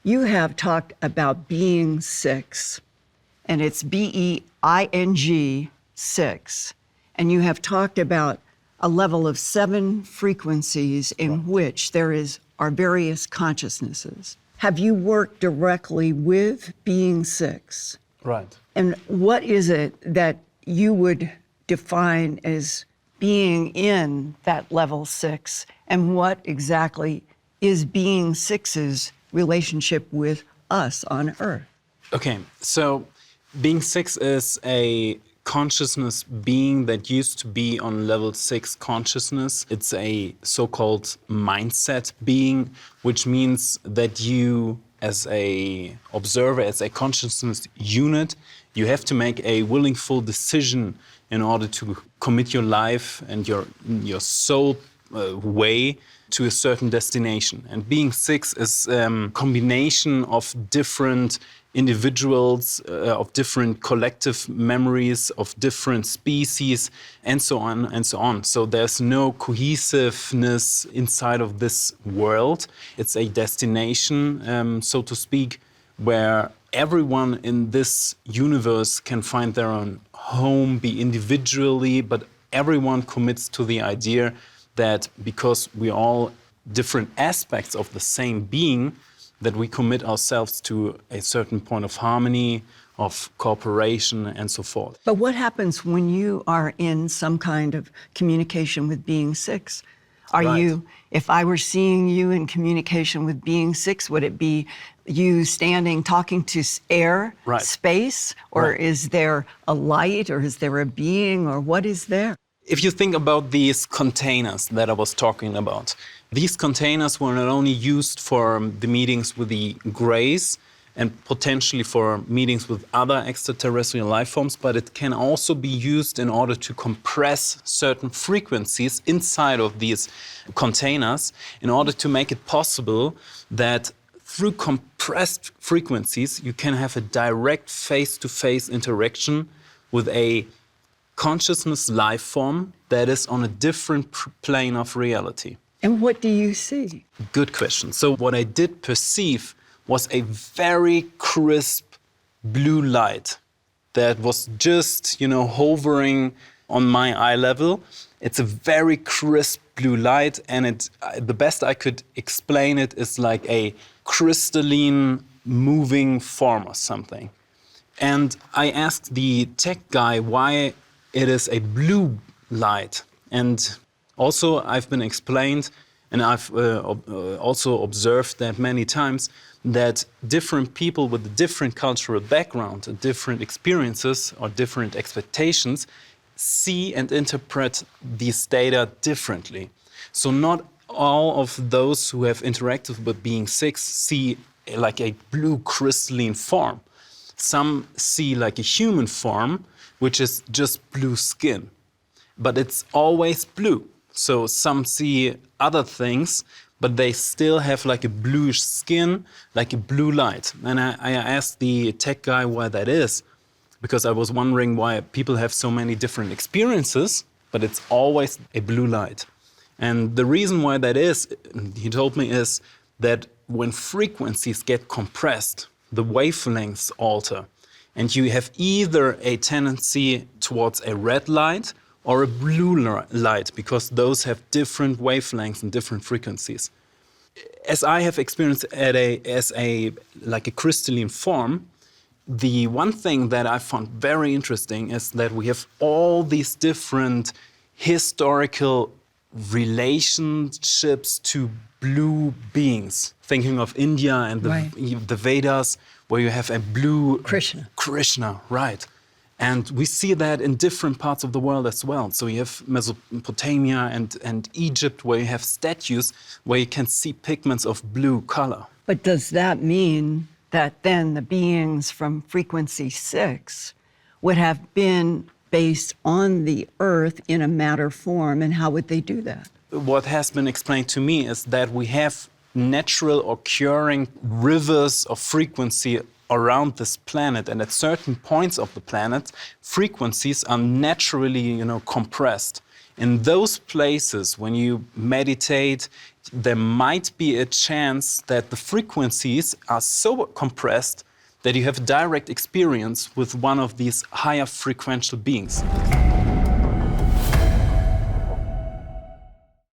You have talked about being six, and it's BEING 6. And you have talked about a level of 7 frequencies in which are various consciousnesses. Have you worked directly with being six? Right. And what is it that you would define as being in that level 6? And what exactly is being six's relationship with us on Earth? Okay, so being 6 is a consciousness being that used to be on level 6 consciousness. It's a so-called mindset being, which means that you, as a observer, as a consciousness unit, you have to make a willful decision in order to commit your life and your soul way to a certain destination. And being 6 is a combination of different individuals, of different collective memories, of different species, and so on and so on. So there's no cohesiveness inside of this world. It's a destination, so to speak, where everyone in this universe can find their own home, be individually, but everyone commits to the idea that because we're all different aspects of the same being, that we commit ourselves to a certain point of harmony, of cooperation, and so forth. But what happens when you are in some kind of communication with being 6? If I were seeing you in communication with being 6, would it be you standing, talking to air, space, or is there a light, or is there a being, or what is there? If you think about these containers that I was talking about, these containers were not only used for the meetings with the Greys and potentially for meetings with other extraterrestrial life forms, but it can also be used in order to compress certain frequencies inside of these containers in order to make it possible that through compressed frequencies you can have a direct face-to-face interaction with a consciousness life form that is on a different plane of reality. And what do you see? Good question. So what I did perceive was a very crisp blue light that was just, hovering on my eye level. It's a very crisp blue light, and the best I could explain it is like a crystalline moving form or something. And I asked the tech guy why it is a blue light. And also I've been explained, and I've also observed that many times, that different people with a different cultural background, different experiences or different expectations see and interpret these data differently. So not all of those who have interacted with being 6 see like a blue crystalline form. Some see like a human form, which is just blue skin, but it's always blue. So some see other things, but they still have like a bluish skin, like a blue light. And I asked the tech guy why that is, because I was wondering why people have so many different experiences, but it's always a blue light. And the reason why that is, he told me, is that when frequencies get compressed, the wavelengths alter. And you have either a tendency towards a red light or a blue light, because those have different wavelengths and different frequencies. As I have experienced as a crystalline form, the one thing that I found very interesting is that we have all these different historical relationships to blue beings. Thinking of India and the Vedas, where you have a blue Krishna, right. And we see that in different parts of the world as well. So you have Mesopotamia and Egypt, where you have statues where you can see pigments of blue color. But does that mean that then the beings from frequency 6 would have been based on the Earth in a matter form, and how would they do that? What has been explained to me is that we have natural occurring rivers of frequency around this planet, and at certain points of the planet, frequencies are naturally, compressed In those places, when you meditate, there might be a chance that the frequencies are so compressed that you have direct experience with one of these higher frequential beings.